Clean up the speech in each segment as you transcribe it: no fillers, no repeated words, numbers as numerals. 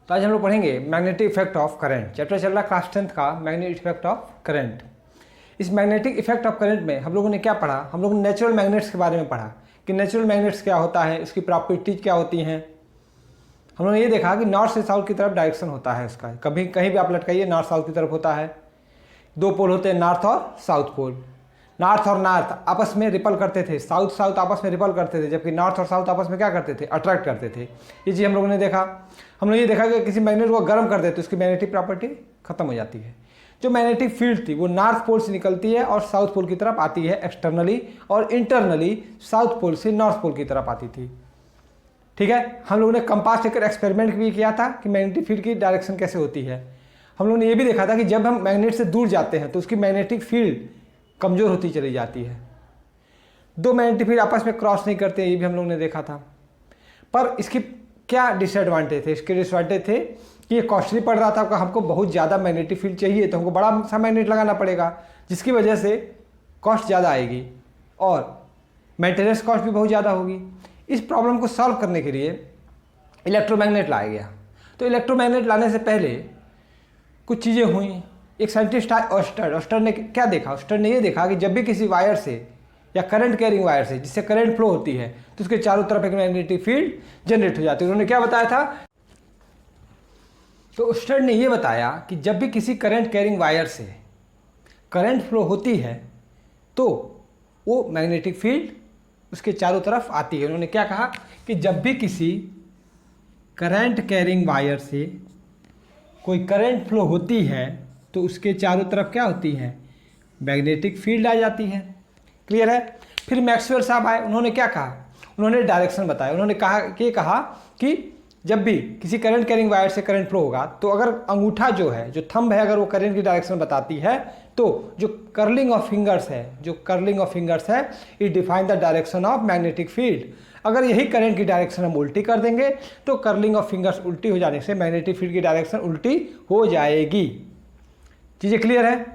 तो आज हम लोग पढ़ेंगे magnetic effect of current. Chapter चल रहा है क्लास 10th का मैग्नेटिक इफेक्ट ऑफ करंट। इस मैग्नेटिक इफेक्ट ऑफ करंट में हम लोगों ने क्या पढ़ा, हम लोगों ने नेचुरल मैग्नेट्स के बारे में पढ़ा कि नेचुरल मैग्नेट्स क्या होता है, उसकी प्रॉपर्टीज क्या होती हैं। हम लोगों ने ये देखा कि नॉर्थ से साउथ की तरफ डायरेक्शन होता है उसका, कभी कहीं भी आप लटकाइए नॉर्थ साउथ की तरफ होता है। दो पोल होते हैं, नॉर्थ और साउथ पोल। नॉर्थ और नॉर्थ आपस में रिपल करते थे, साउथ साउथ आपस में रिपल करते थे, जबकि नॉर्थ और साउथ आपस में क्या करते थे, अट्रैक्ट करते थे। ये चीज़ हम लोगों ने देखा। हम लोग ये देखा कि किसी मैग्नेट को गर्म कर देते तो उसकी मैग्नेटिक प्रॉपर्टी खत्म हो जाती है। जो मैग्नेटिक फील्ड थी वो नॉर्थ पोल से निकलती है और साउथ पोल की तरफ आती है एक्सटर्नली, और इंटरनली साउथ पोल से नॉर्थ पोल की तरफ आती थी। ठीक है, हम लोगों ने कंपास लेकर एक्सपेरिमेंट भी किया था कि मैग्नेटिक फील्ड की डायरेक्शन कैसे होती है। हम लोगों ने ये भी देखा था कि जब हम मैग्नेट से दूर जाते हैं तो उसकी मैग्नेटिक फील्ड कमज़ोर होती चली जाती है। दो मैग्नेटिक फील्ड आपस में क्रॉस नहीं करते, ये भी हम लोगों ने देखा था। पर इसकी क्या डिसएडवांटेज थे? इसके डिसएडवांटेज थे कि ये कॉस्टली पड़ रहा था, हमको बहुत ज़्यादा मैग्नेटिक फील्ड चाहिए तो हमको बड़ा सा मैग्नेट लगाना पड़ेगा, जिसकी वजह से कॉस्ट ज़्यादा आएगी और मेंटेनेंस कॉस्ट भी बहुत ज़्यादा होगी। इस प्रॉब्लम को सॉल्व करने के लिए इलेक्ट्रोमैग्नेट लाया गया। तो इलेक्ट्रोमैग्नेट लाने से पहले कुछ चीज़ें हुई। एक साइंटिस्ट आया ऑस्टर। ऑस्टर ने क्या देखा? ऑस्टर ने ये देखा कि जब भी किसी वायर से या करंट कैरिंग वायर से जिससे करंट फ्लो होती है तो उसके चारों तरफ एक मैग्नेटिक फील्ड जनरेट हो जाती है। उन्होंने क्या बताया था? तो ऑस्टर ने ये बताया कि जब भी किसी करंट कैरिंग वायर से करंट फ्लो होती है तो वो मैग्नेटिक फील्ड उसके चारों तरफ आती है। उन्होंने क्या कहा कि जब भी किसी करंट कैरिंग वायर से कोई करंट फ्लो होती है तो उसके चारों तरफ क्या होती है, मैग्नेटिक फील्ड आ जाती है। क्लियर है? फिर मैक्सवेल साहब आए। उन्होंने क्या कहा? उन्होंने डायरेक्शन बताया। उन्होंने कहा कि जब भी किसी करंट कैरिंग वायर से करंट फ्लो होगा तो अगर अंगूठा जो है, जो थंब है, अगर वो करंट की डायरेक्शन बताती है तो जो कर्लिंग ऑफ फिंगर्स है it define the direction of magnetic field. अगर यही करंट की डायरेक्शन हम उल्टी कर देंगे तो कर्लिंग ऑफ फिंगर्स उल्टी हो जाने से मैग्नेटिक फील्ड की डायरेक्शन उल्टी हो जाएगी। चीज़ें क्लियर है?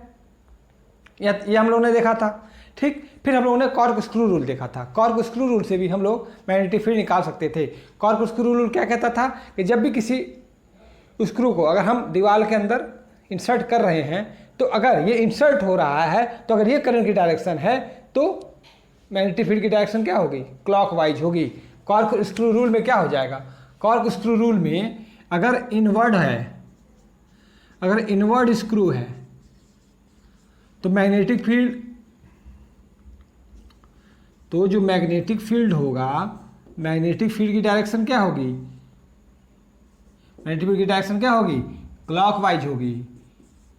ये हम लोगों ने देखा था। ठीक, फिर हम लोगों ने कॉर्क स्क्रू रूल देखा था। कॉर्क स्क्रू रूल से भी हम लोग मैग्नेटिक फील्ड निकाल सकते थे। कॉर्क स्क्रू रूल क्या कहता था कि जब भी किसी स्क्रू को अगर हम दीवार के अंदर इंसर्ट कर रहे हैं तो अगर ये इंसर्ट हो रहा है तो अगर ये करंट की डायरेक्शन है तो मैग्नेटिक फील्ड की डायरेक्शन क्या होगी, क्लॉकवाइज होगी। कॉर्क स्क्रू रूल में क्या हो जाएगा? कॉर्क स्क्रू रूल में अगर इनवर्ड स्क्रू है तो मैग्नेटिक फील्ड, तो जो मैग्नेटिक फील्ड होगा, मैग्नेटिक फील्ड की डायरेक्शन क्या होगी, मैग्नेटिक फील्ड की डायरेक्शन क्या होगी, क्लॉकवाइज होगी।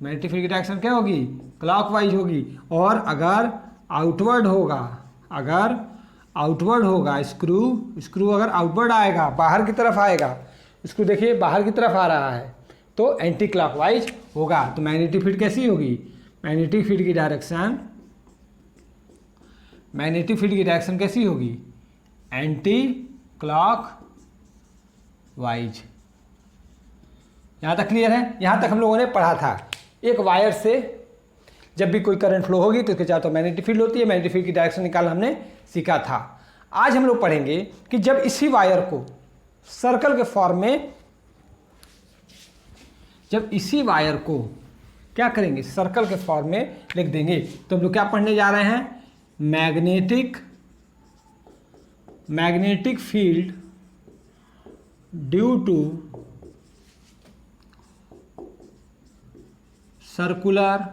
मैग्नेटिक फील्ड की डायरेक्शन क्या होगी, क्लॉकवाइज होगी। और अगर आउटवर्ड होगा स्क्रू अगर आउटवर्ड आएगा, बाहर की तरफ आएगा, स्क्रू देखिए बाहर की तरफ आ रहा है तो एंटी क्लॉकवाइज होगा। तो मैग्नेटिक फील्ड कैसी होगी, मैग्नेटिक फील्ड की डायरेक्शन कैसी होगी, एंटी क्लॉकवाइज। यहाँ तक क्लियर है? यहाँ तक हम लोगों ने पढ़ा था। एक वायर से जब भी कोई करंट फ्लो होगी तो उसके चारों तरफ मैग्नेटिक फील्ड होती है। मैग्नेटिक फील्ड की डायरेक्शन निकालना हमने सीखा था। आज हम लोग पढ़ेंगे कि जब इसी वायर को सर्कल के फॉर्म में, जब इसी वायर को क्या करेंगे, सर्कल के फॉर्म में लिख देंगे तो हम लोग क्या पढ़ने जा रहे हैं, magnetic field due to circular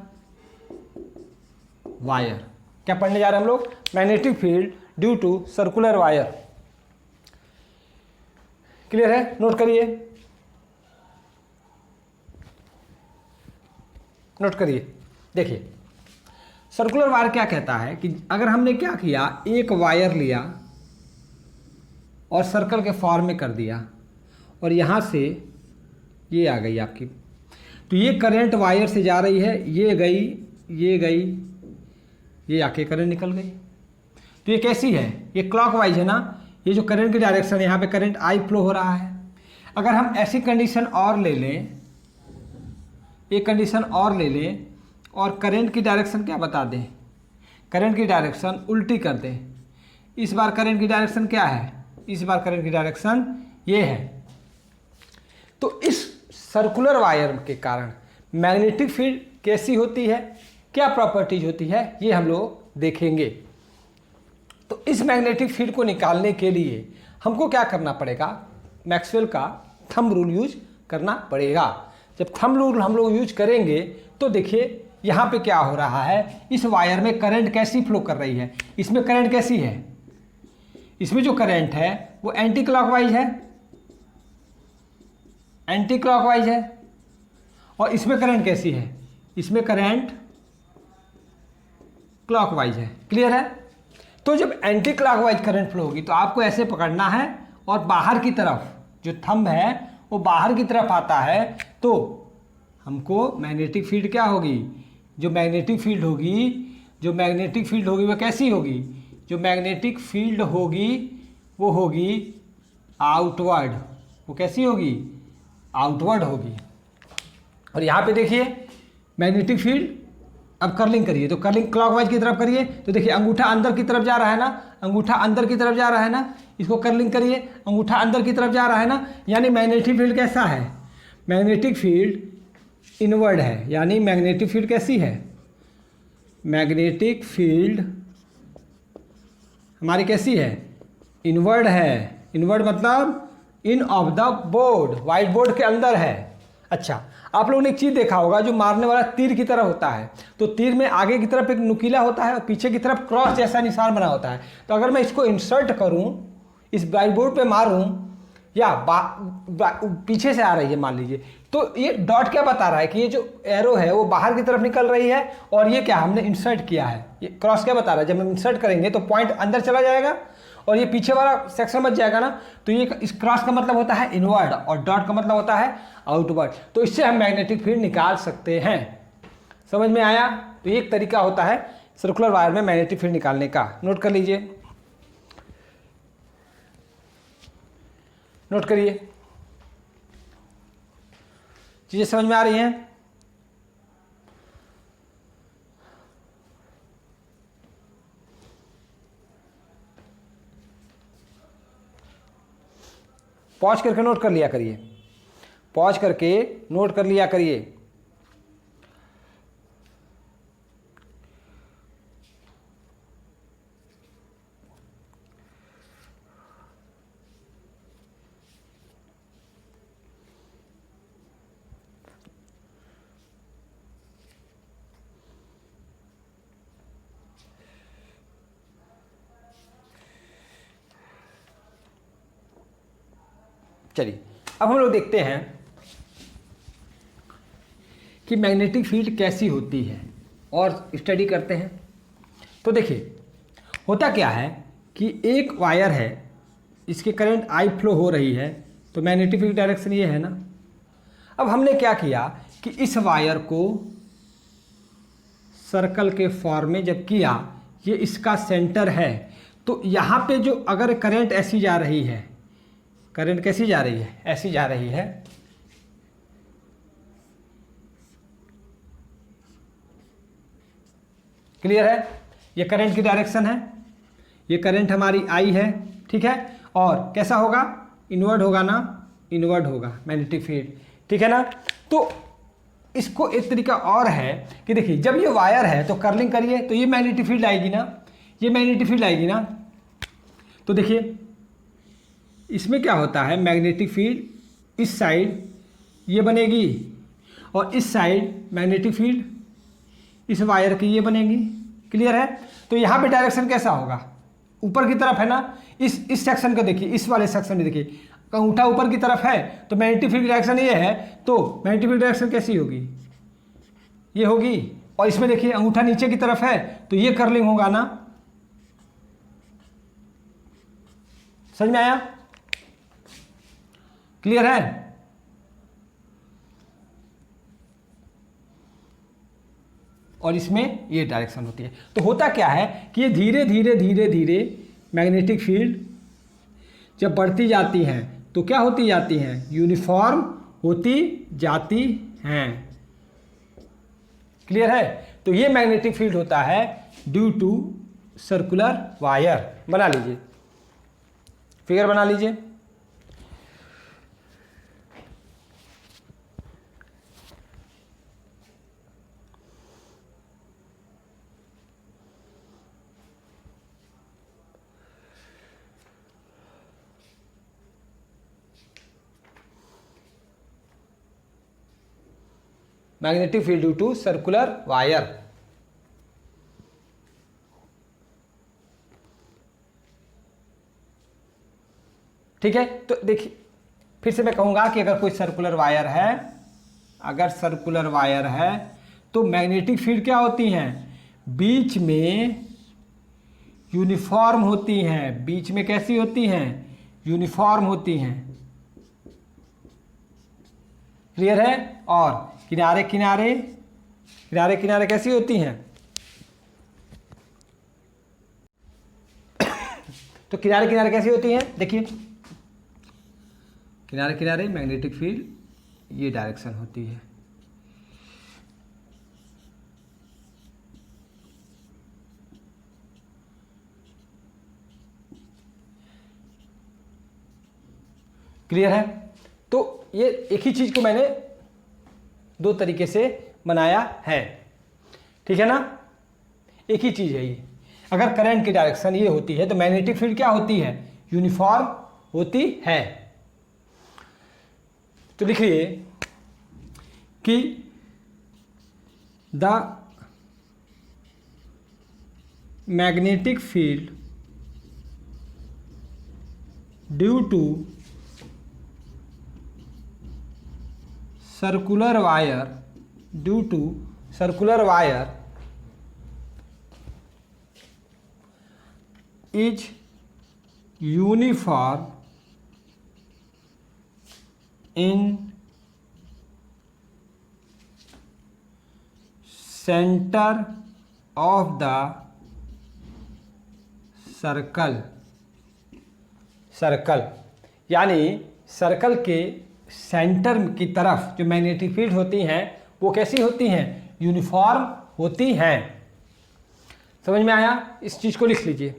wire. क्या पढ़ने जा रहे हैं हम लोग, magnetic field due to circular wire. Clear है? नोट करिए, देखिए सर्कुलर वायर क्या कहता है कि अगर हमने क्या किया, एक वायर लिया और सर्कल के फॉर्म में कर दिया और यहाँ से ये आ गई आपकी, तो ये करंट वायर से जा रही है, ये गई, ये आके करंट निकल गई। तो ये कैसी है, ये क्लॉकवाइज है ना। ये जो करंट की डायरेक्शन है, यहाँ पे करंट आई फ्लो हो रहा है। अगर हम ऐसी कंडीशन और ले लें, एक कंडीशन और ले लें और करंट की डायरेक्शन क्या बता दें, करंट की डायरेक्शन उल्टी कर दें। इस बार करंट की डायरेक्शन क्या है, इस बार करंट की डायरेक्शन ये है। तो इस सर्कुलर वायर के कारण मैग्नेटिक फील्ड कैसी होती है, क्या प्रॉपर्टीज होती है, ये हम लोग देखेंगे। तो इस मैग्नेटिक फील्ड को निकालने के लिए हमको क्या करना पड़ेगा, मैक्सवेल का थंब रूल यूज करना पड़ेगा। जब थंब रूल हम लोग यूज करेंगे तो देखिए यहाँ पे क्या हो रहा है, इस वायर में करंट कैसी फ्लो कर रही है, इसमें करंट कैसी है, इसमें जो करंट है वो एंटी क्लॉकवाइज है, एंटी क्लॉकवाइज है, और इसमें करंट कैसी है, इसमें करंट क्लॉकवाइज है। क्लियर है? तो जब एंटी क्लॉकवाइज करंट फ्लो होगी तो आपको ऐसे पकड़ना है और बाहर की तरफ जो थंब है वो बाहर की तरफ आता है, तो हमको मैग्नेटिक फील्ड क्या होगी, जो मैग्नेटिक फील्ड होगी वो कैसी होगी, जो मैग्नेटिक फील्ड होगी वो होगी आउटवर्ड, वो कैसी होगी, आउटवर्ड होगी। और यहाँ पे देखिए मैग्नेटिक फील्ड, अब कर्लिंग करिए तो कर्लिंग क्लॉकवाइज की तरफ करिए तो देखिए अंगूठा अंदर की तरफ जा रहा है ना, अंगूठा अंदर की तरफ जा रहा है ना, इसको कर्लिंग करिए, अंगूठा अंदर की तरफ जा रहा है ना, यानी मैग्नेटिक फील्ड कैसा है, मैग्नेटिक फील्ड इनवर्ड है। यानी मैग्नेटिक फील्ड कैसी है, मैग्नेटिक फील्ड हमारी कैसी है, इनवर्ड है। इनवर्ड मतलब in of the board, white board के अंदर है। अच्छा, आप लोगों ने एक चीज़ देखा होगा, जो मारने वाला तीर की तरह होता है, तो तीर में आगे की तरफ एक नुकीला होता है और पीछे की तरफ क्रॉस जैसा निशान बना होता है। तो अगर मैं इसको इंसर्ट करूं, इस वाइट बोर्ड पे मारूं, या पीछे से आ रही है मान लीजिए, तो ये डॉट क्या बता रहा है कि ये जो एरो है वो बाहर की तरफ निकल रही है, और ये क्या हमने इंसर्ट किया है। ये क्रॉस क्या बता रहा है, जब हम इंसर्ट करेंगे तो पॉइंट अंदर चला जाएगा और ये पीछे वाला सेक्शन बच जाएगा ना, तो ये इस क्रॉस का मतलब होता है इनवर्ड और डॉट का मतलब होता है आउटवर्ड। तो इससे हम मैग्नेटिक फील्ड निकाल सकते हैं। समझ में आया? तो ये एक तरीका होता है सर्कुलर वायर में मैग्नेटिक फील्ड निकालने का। नोट कर लीजिए, नोट करिए, चीजें समझ में आ रही हैं? पॉज करके नोट कर लिया करिए, पॉज करके नोट कर लिया करिए। चलिए अब हम लोग देखते हैं कि मैग्नेटिक फील्ड कैसी होती है और स्टडी करते हैं। तो देखिए होता क्या है कि एक वायर है, इसके करंट आई फ्लो हो रही है, तो मैग्नेटिक फील्ड डायरेक्शन ये है ना। अब हमने क्या किया कि इस वायर को सर्कल के फॉर्म में जब किया, ये इसका सेंटर है, तो यहाँ पे जो अगर करंट ऐसी जा रही है, करंट कैसी जा रही है, ऐसी जा रही है, क्लियर है? ये करंट की डायरेक्शन है, ये करंट हमारी आई है, ठीक है। और कैसा होगा, इनवर्ड होगा ना, इनवर्ड होगा मैग्नेटिक फील्ड, ठीक है ना। तो इसको एक तरीका और है कि देखिए जब ये वायर है तो कर्लिंग करिए तो ये मैग्नेटिक फील्ड आएगी ना, ये मैग्नेटिक फील्ड आएगी ना। तो देखिए इसमें क्या होता है, मैग्नेटिक फील्ड इस साइड ये बनेगी और इस साइड मैग्नेटिक फील्ड इस वायर की ये बनेगी, क्लियर है। तो यहाँ पे डायरेक्शन कैसा होगा, ऊपर की तरफ है ना। इस सेक्शन को देखिए, इस वाले सेक्शन में देखिए अंगूठा ऊपर की तरफ है, तो मैग्नेटिक फील्ड डायरेक्शन ये है, तो मैग्नेटिक फील्ड डायरेक्शन कैसी होगी, ये होगी। और इसमें देखिए अंगूठा नीचे की तरफ है, तो ये कर्लिंग होगा ना। समझ में आया? क्लियर है? और इसमें ये डायरेक्शन होती है। तो होता क्या है कि ये धीरे धीरे धीरे धीरे मैग्नेटिक फील्ड जब बढ़ती जाती हैं तो क्या होती जाती हैं, यूनिफॉर्म होती जाती हैं, क्लियर है। तो ये मैग्नेटिक फील्ड होता है ड्यू टू सर्कुलर वायर। बना लीजिए, फिगर बना लीजिए। Magnetic field due to circular wire. ठीक है, तो देखिए फिर से मैं कहूंगा कि अगर कोई सर्कुलर वायर है, अगर सर्कुलर वायर है तो मैग्नेटिक फील्ड क्या होती हैं, बीच में यूनिफॉर्म होती हैं। बीच में कैसी होती हैं, यूनिफॉर्म होती हैं। क्लियर है। और किनारे किनारे, किनारे किनारे कैसी होती हैं, तो किनारे किनारे कैसी होती हैं, देखिए किनारे किनारे मैग्नेटिक फील्ड ये डायरेक्शन होती है। क्लियर है। तो ये एक ही चीज को मैंने दो तरीके से बनाया है, ठीक है ना, एक ही चीज है ये। अगर करंट की डायरेक्शन ये होती है तो मैग्नेटिक फील्ड क्या होती है, यूनिफॉर्म होती है। तो लिखिए कि the magnetic field due to circular wire, due to circular wire is uniform in center of the circle। Circle यानी सर्कल के सेंटर की तरफ जो मैग्नेटिक फील्ड होती हैं वो कैसी होती हैं, यूनिफॉर्म होती हैं। समझ में आया, इस चीज को लिख लीजिए।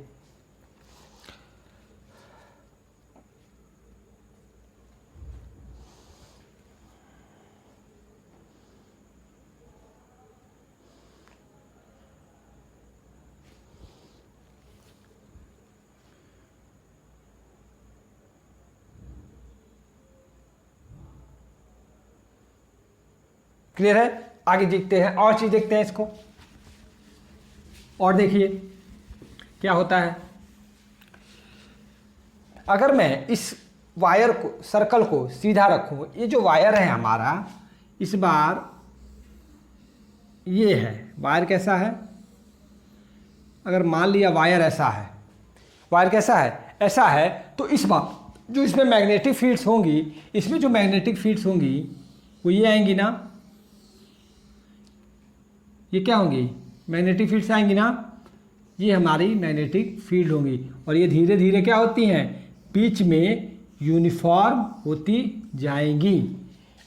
क्लियर है। आगे देखते हैं और चीज देखते हैं इसको। और देखिए क्या होता है, अगर मैं इस वायर को, सर्कल को सीधा रखूं, ये जो वायर है हमारा, इस बार ये है वायर, कैसा है, अगर मान लिया वायर ऐसा है, वायर कैसा है, ऐसा है, तो इस बार जो इसमें मैग्नेटिक फील्ड्स होंगी, इसमें जो मैग्नेटिक फील्ड्स होंगी वो ये आएंगी ना, ये क्या होंगी, मैग्नेटिक फील्ड्स आएंगी ना, ये हमारी मैग्नेटिक फील्ड होंगी। और ये धीरे धीरे क्या होती हैं, बीच में यूनिफॉर्म होती जाएंगी।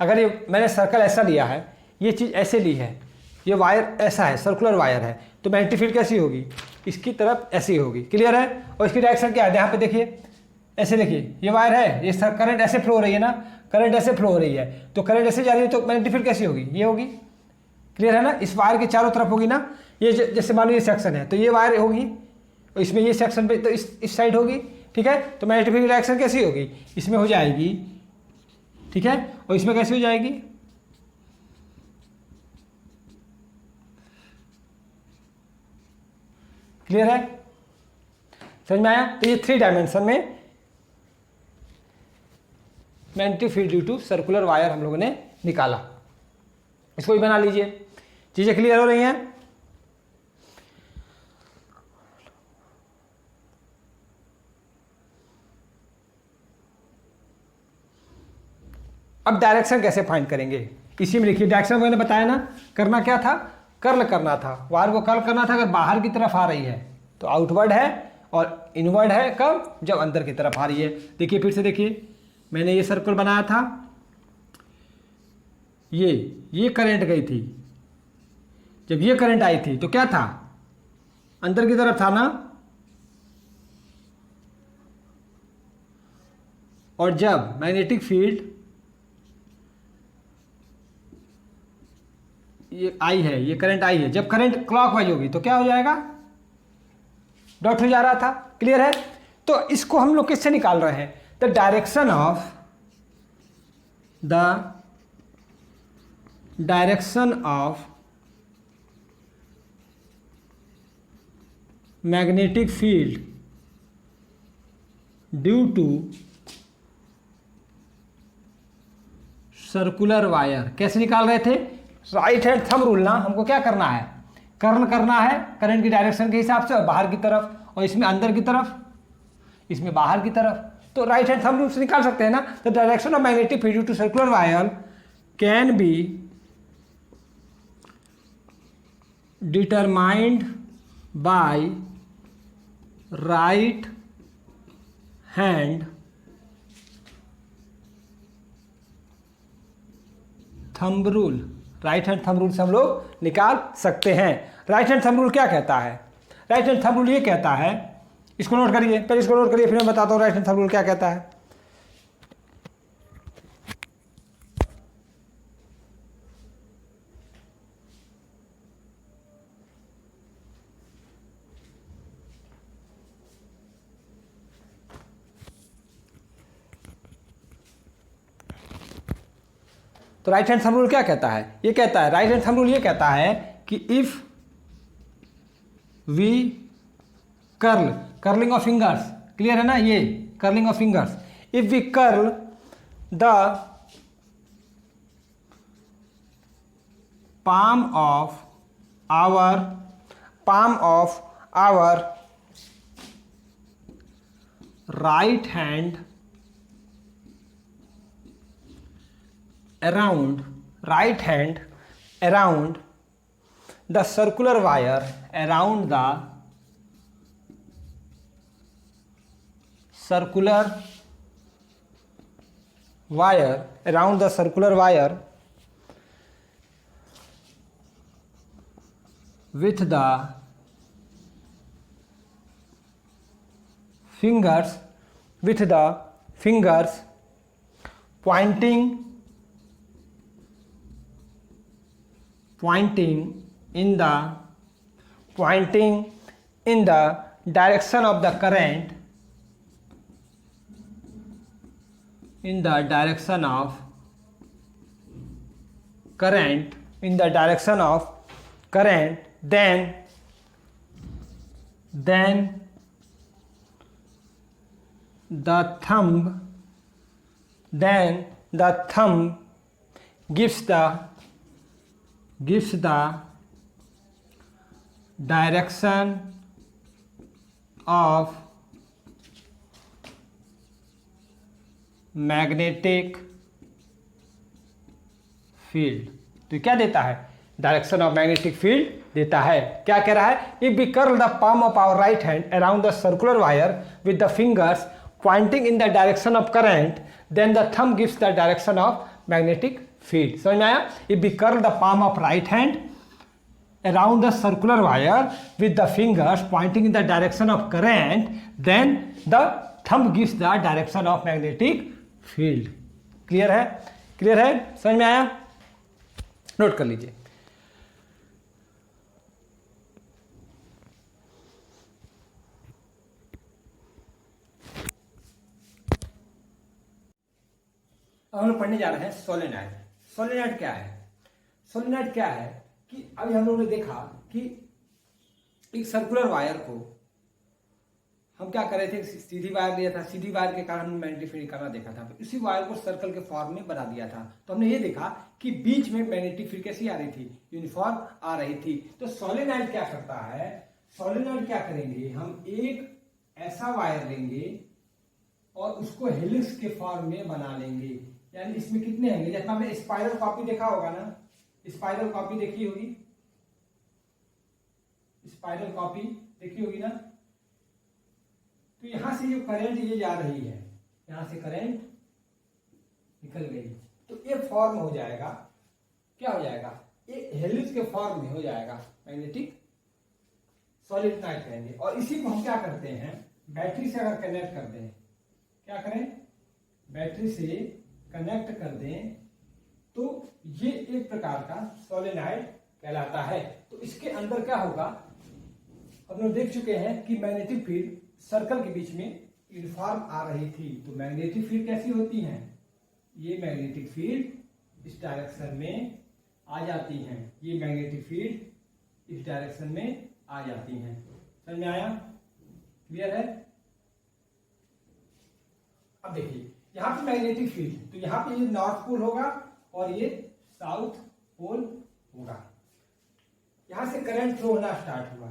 अगर ये मैंने सर्कल ऐसा लिया है, ये चीज़ ऐसे ली है, ये वायर ऐसा है, सर्कुलर वायर है, तो मैग्नेटिक फील्ड कैसी होगी, इसकी तरफ ऐसी होगी। क्लियर है। और इसकी डायरेक्शन क्या है, यहाँ पे देखिए, ऐसे देखिए, ये वायर है, ये करंट ऐसे फ्लो हो रही है ना, करंट ऐसे फ्लो हो रही है, तो करंट ऐसे जा रही है, तो मैग्नेटिक फील्ड कैसी होगी, ये होगी। क्लियर है ना। इस वायर के चारों तरफ होगी ना, ये जैसे मान लो ये सेक्शन है, तो ये वायर होगी, और इसमें ये सेक्शन पे तो इस साइड होगी। ठीक है, तो मैग्नेटिक फील्ड की डायरेक्शन कैसी होगी, इसमें हो जाएगी, ठीक है, और इसमें कैसी हो जाएगी, क्लियर है, समझ में आया। तो ये 3 डायमेंशन में magnetic field due to circular wire हम लोगों ने निकाला। इसको भी बना लीजिए, चीजें क्लियर हो रही हैं। अब डायरेक्शन कैसे फाइंड करेंगे, इसी में लिखिए। डायरेक्शन मैंने बताया ना, करना क्या था, कर्ल करना था, वायर को कर्ल करना था। अगर बाहर की तरफ आ रही है तो आउटवर्ड है, और इनवर्ड है कब, जब अंदर की तरफ आ रही है। देखिए फिर से देखिए, मैंने ये सर्कल बनाया था, ये करंट गई थी, जब ये करंट आई थी तो क्या था, अंदर की तरफ था ना, और जब मैग्नेटिक फील्ड ये आई है, ये करंट आई है, जब करंट क्लॉकवाइज होगी तो क्या हो जाएगा, डॉट हो जा रहा था। क्लियर है। तो इसको हम लोग किससे निकाल रहे हैं, the direction of the direction of magnetic field due to circular wire. कैसे निकाल रहे थे? राइट हैंड थंब रूल ना, हमको क्या करना है, कर्ल करना है करंट की डायरेक्शन के हिसाब से, और बाहर की तरफ, और इसमें अंदर की तरफ, इसमें बाहर की तरफ। तो राइट हैंड थंब रूल से निकाल सकते हैं ना। The direction of magnetic field due to circular wire can be determined by right hand thumb rule. Right hand thumb rule से हम लोग निकाल सकते हैं। राइट हैंड थंब रूल क्या कहता है? राइट हैंड थंब रूल ये कहता है, इसको नोट करिए, पहले इसको नोट करिए, फिर मैं बताता हूँ राइट हैंड थंब रूल क्या कहता है। तो राइट हैंड थंब रूल क्या कहता है? ये कहता है, राइट हैंड थंब रूल ये कहता है कि if we curling of fingers, clear है ना, ये curling of fingers, if we curl the palm of our right hand around the circular wire, around the circular wire with the fingers pointing in the direction of the current, in the direction of current, then the thumb gives the direction of magnetic field। तो क्या देता है? Direction of magnetic field देता है। क्या कह रहा है? If we curl the palm of our right hand around the circular wire with the fingers pointing in the direction of current, then the thumb gives the direction of magnetic field। समझ में आया? If we curl the palm of right hand around the circular wire with the fingers pointing in the direction of current, then the thumb gives the direction of magnetic field। Clear है? Clear है? समझ में आया? Note कर लीजिए। अब हम लोग पढ़ने जा रहे हैं सोलेनॉइड। सोलेनॉइड क्या है? सोलेनॉइड क्या है कि अभी हम लोगों ने देखा कि एक सर्कुलर वायर को हम क्या कर रहे थे, सीधी वायर लिया था, सीधी वायर के कारण हमने मैग्नेटिक फील्ड निकालना देखा था, उसी वायर को सर्कल के फॉर्म में बना दिया था। तो हमने ये देखा कि बीच में मैग्नेटिक फील्ड कैसी आ रही थी, यूनिफॉर्म आ रही थी। तो सोलेनॉइड क्या करता है? सोलेनॉइड क्या करेंगे, हम एक ऐसा वायर लेंगे और उसको हेलिक्स के फॉर्म में बना लेंगे। यानी इसमें कितने होंगे, जैसे हमने स्पाइरल कॉपी देखा होगा ना, स्पाइरल कॉपी देखी होगी, स्पाइरल कॉपी देखी होगी ना। तो यहां से जो करंट ये जा रही है, यहां से करंट निकल गई, तो ये फॉर्म हो जाएगा, क्या हो जाएगा, ये हेलिक्स के फॉर्म में हो जाएगा, मैग्नेटिक सोलेनॉइड कहेंगे। और इसी को हम क्या करते हैं, बैटरी से अगर कनेक्ट कर दें, क्या करें, बैटरी से कनेक्ट कर दें, तो ये एक प्रकार का सोलेनॉइड कहलाता है। तो इसके अंदर क्या होगा, हम लोग देख चुके हैं कि मैग्नेटिक फील्ड सर्कल के बीच में यूनिफॉर्म आ रही थी। तो मैग्नेटिक फील्ड कैसी होती है, ये मैग्नेटिक फील्ड इस डायरेक्शन में आ जाती हैं, ये मैग्नेटिक फील्ड इस डायरेक्शन में आ जाती हैं। समझ में आया? क्लियर है? अब देखिए यहाँ पे मैग्नेटिक फील्ड, तो यहाँ पे ये नॉर्थ पोल होगा और ये साउथ पोल होगा। यहां से करंट फ्लो होना स्टार्ट हुआ।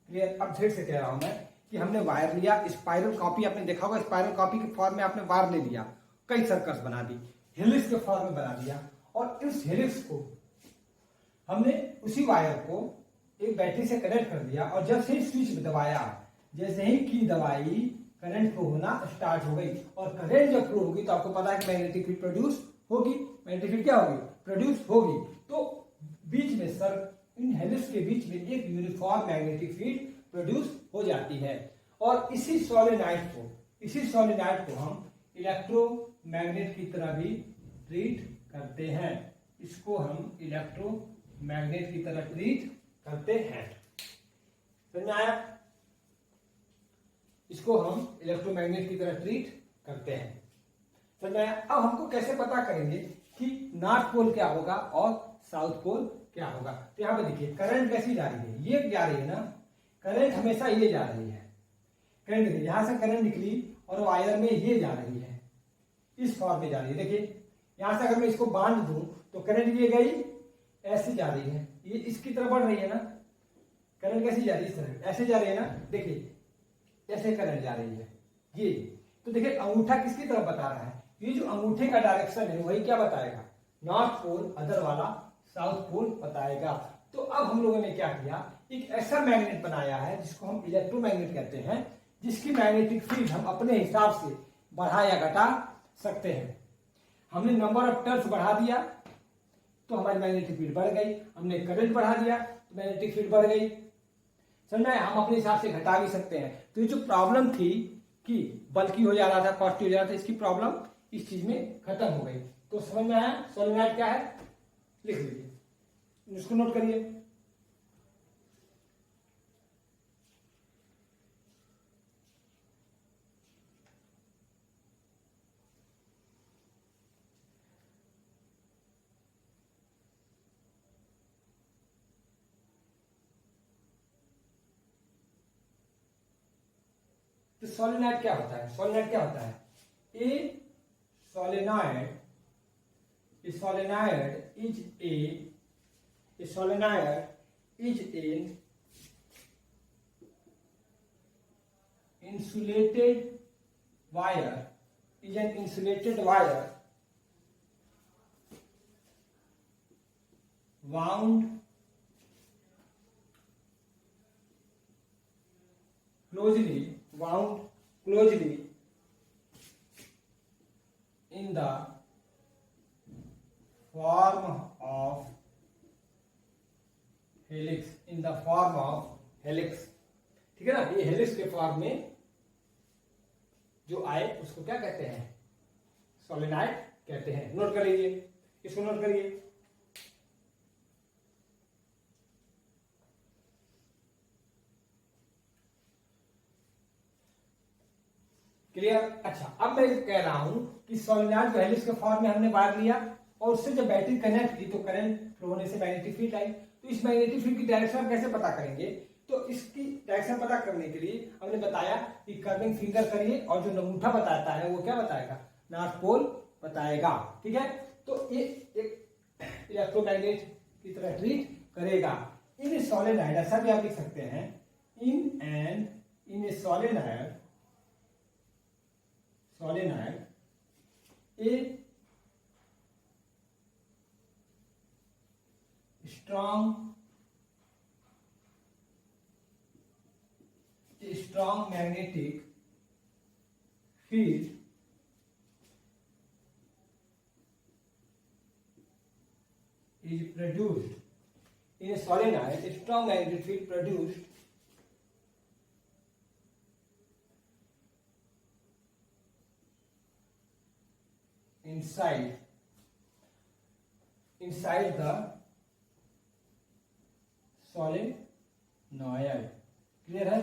क्लियर? अब फिर से कह रहा हूं मैं कि हमने वायर लिया, स्पाइरल कॉपी आपने देखा होगा, स्पाइरल कॉपी के फॉर्म में आपने वायर ले लिया, कई सर्कल्स बना दी, हेलिक्स के फॉर्म में बना दिया, और इस हेलिक्स को हमने उसी वायर को एक बैटरी से कनेक्ट कर दिया, और जब से स्विच दबाया, जैसे ही की दबाई, करंट फ्लो होना स्टार्ट हो गई। और करंट जब फ्लो होगी तो आपको पता है कि मैग्नेटिक फील्ड प्रोड्यूस होगी। मैग्नेटिक फील्ड क्या होगी? प्रोड्यूस होगी। तो बीच में सर इन हेलिक्स के बीच में एक यूनिफॉर्म मैग्नेटिक फील्ड प्रोड्यूस हो जाती है। और इसी सोलेनॉइड को हम इलेक्ट्रोमैग्नेट की तरह भी ट्रीट करते हैं। इसको हम इलेक्ट्रोमैग्नेट की तरह ट्रीट करते हैं। समझ में आया? इसको हम इलेक्ट्रोमैग्नेट की तरह ट्रीट करते हैं। समझ में आया? अब हमको कैसे पता करेंगे कि नॉर्थ पोल क्या होगा और साउथ पोल क्या होगा? तो यहां पर देखिए करंट कैसी जा रही है, ये जा रही है ना, करंट हमेशा ये जा रही है। करंट देखिए यहां से करंट निकली और वायर में ये जा रही है, इस फॉर्म में जा रही है। देखिए यहां से अगर मैं इसको बांध दूं तो करंट ये गई, ऐसी जा रही है, ये इसकी तरफ बढ़ रही है ना। करंट कैसी जा रही है? इस तरह ऐसे जा रही है ना। देखिए ऐसे करंट जा रही है ये। तो देखिए अंगूठा किसकी तरफ बता रहा है? ये जो अंगूठे का डायरेक्शन है वही क्या बताएगा? नॉर्थ पोल, अदर वाला साउथ पोल बताएगा। तो अब हम लोगों ने क्या किया, एक ऐसा मैग्नेट बनाया है जिसको हम इलेक्ट्रोमैग्नेट कहते हैं, जिसकी मैग्नेटिक फील्ड हम अपने हिसाब से बढ़ा या घटा सकते हैं। हमने नंबर ऑफ टर्न्स बढ़ा दिया तो हमारी मैग्नेटिक फील्ड बढ़ गई, हमने करंट बढ़ा दिया तो मैग्नेटिक फील्ड बढ़ गई। समझ में? हम अपने हिसाब से घटा भी सकते हैं। तो ये जो प्रॉब्लम थी कि बल्कि हो जा रहा था, कॉस्टली हो जा रहा था, इसकी प्रॉब्लम इस चीज में खत्म हो गई। तो समझ में आया सोलेनॉइड क्या है? लिख लीजिए, इसको नोट करिए। तो सोलेनॉइड क्या होता है? सोलेनॉइड क्या होता है? ए solenoid is an insulated wire wound closely in the form of helix, ठीक है ना। ये हेलिक्स के फॉर्म में जो आए उसको क्या कहते हैं? सोलेनॉइड कहते हैं। नोट कर लीजिए, इसको नोट करिए। क्लियर? अच्छा अब मैं कह रहा हूं कि सोलेनॉइड जो हेलिक्स के फॉर्म में हमने वायर लिया और उससे जब बैटरी कनेक्ट की तो करंट फ्लो होने से मैग्नेटिक फील्ड आई। तो इस मैग्नेटिक फील्ड की डायरेक्शन हम कैसे पता करेंगे? तो इसकी डायरेक्शन पता करने के लिए हमने बताया कि कर्विंग फिंगर करिए और जो अंगूठा बताता है वो क्या बताएगा? नॉर्थ पोल बताएगा। ठीक है? तो ये एक इलेक्ट्रोमैग्नेट की तरह ट्रीट करेगा। इन सोलेनॉइड, ऐसा भी आप लिख सकते हैं, in a solenoid a strong magnetic field is produced in a solenoid. A strong magnetic field produced inside the solenoid. Clear है?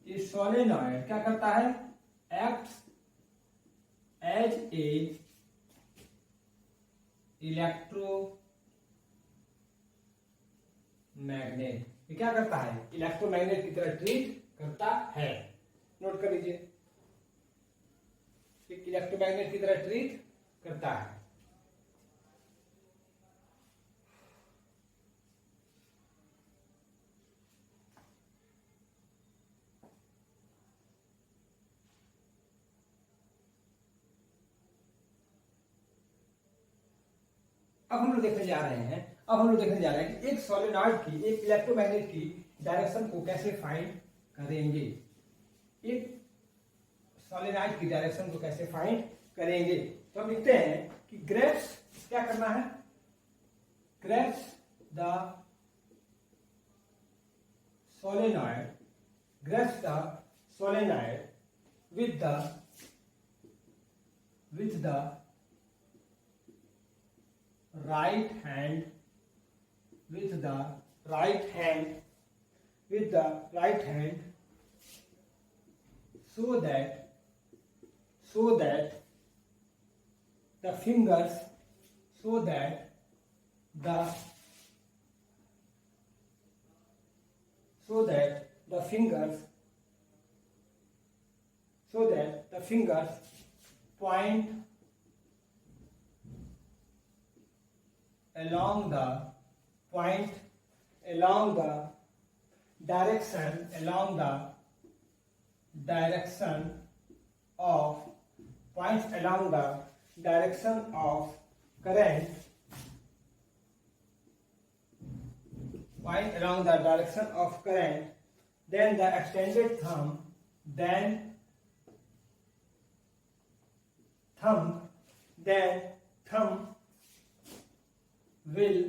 ये सोलेनॉइड क्या करता है? एक्ट्स एज ए इलेक्ट्रोमैग्नेट ये क्या करता है, इलेक्ट्रोमैग्नेट की तरह ट्रीट करता है। नोट कर लीजिए, इलेक्ट्रोमैग्नेट की तरह ट्रीट करता है। अब हम लोग देखने जा रहे हैं कि एक सोलेनॉइड की, एक इलेक्ट्रोमैग्नेट की डायरेक्शन को कैसे फाइंड करेंगे। एक सोलेनॉइड की डायरेक्शन को कैसे फाइंड करेंगे। तो हम लिखते हैं कि ग्रैप्स क्या करना है, grasps the solenoid, grasp the solenoid with the right hand, so that the fingers point along the direction of current, then the extended thumb will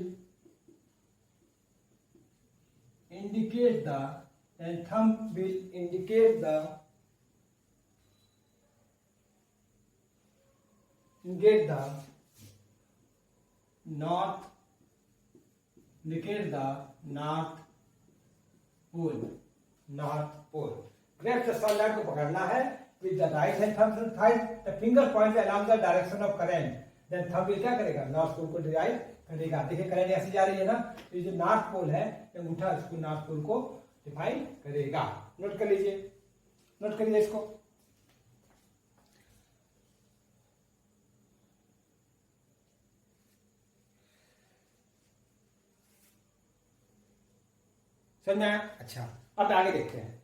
indicate the north pole. Grasp the solenoid को पकड़ना है with the right hand thumb side, the finger points along the direction of current, then thumb will क्या करेगा, north pole को derive करेगा। देखिए current ऐसे जा रही है ना, तो ये जो नॉर्थ पोल है, अंगूठा इसको नॉर्थ पोल को डिफाइन करेगा। नोट कर लीजिए इसको। समझ में आया? अच्छा, अब आगे देखते हैं।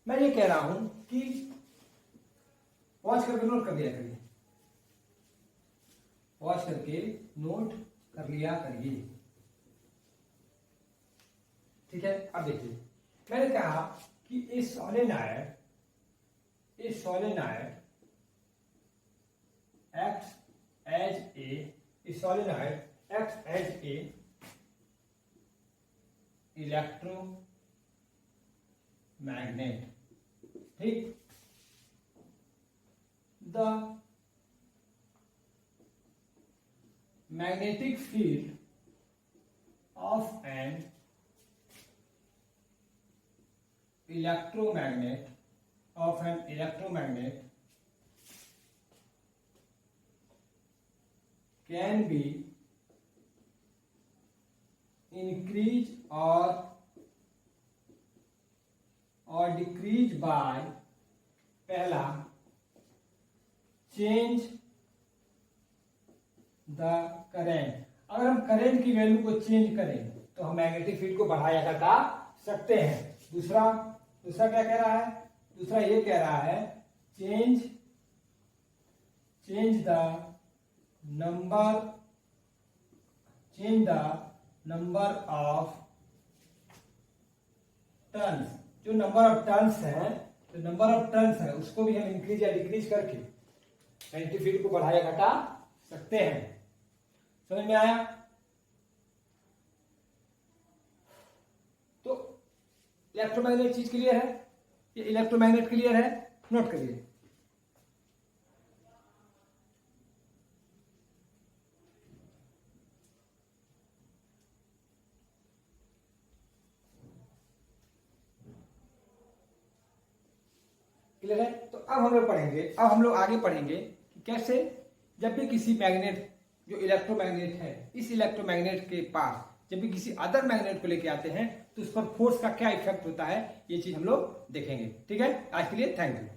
मैं ये कह रहा हूं कि वॉच करके नोट कर लिया करिए, ठीक है। अब देखिए, मैंने कहा कि इस solenoid acts as a electromagnet, ठीक। The magnetic field of an electromagnet can be increased or decreased by, पहला, चेंज द करेंट। अगर हम करंट की वैल्यू को चेंज करें तो हम मैग्नेटिक फील्ड को बढ़ा या घटा सकते हैं। दूसरा क्या कह रहा है, दूसरा ये कह रहा है change the number of turns. जो नंबर ऑफ टर्न्स है उसको भी हम इंक्रीज या डिक्रीज करके मैग्नेटिक फील्ड को बढ़ाया घटा सकते हैं। समझ में आया? तो इलेक्ट्रोमैग्नेट चीज क्लियर है, ये इलेक्ट्रोमैग्नेट क्लियर है, नोट करिए। क्लियर है? तो अब हम लोग आगे पढ़ेंगे कि कैसे जब भी किसी मैग्नेट जो इलेक्ट्रोमैग्नेट है, इस इलेक्ट्रोमैग्नेट के पास जब भी किसी अदर मैग्नेट को लेके आते हैं तो उस पर फोर्स का क्या इफेक्ट होता है, ये चीज हम लोग देखेंगे। ठीक है, आज के लिए थैंक यू।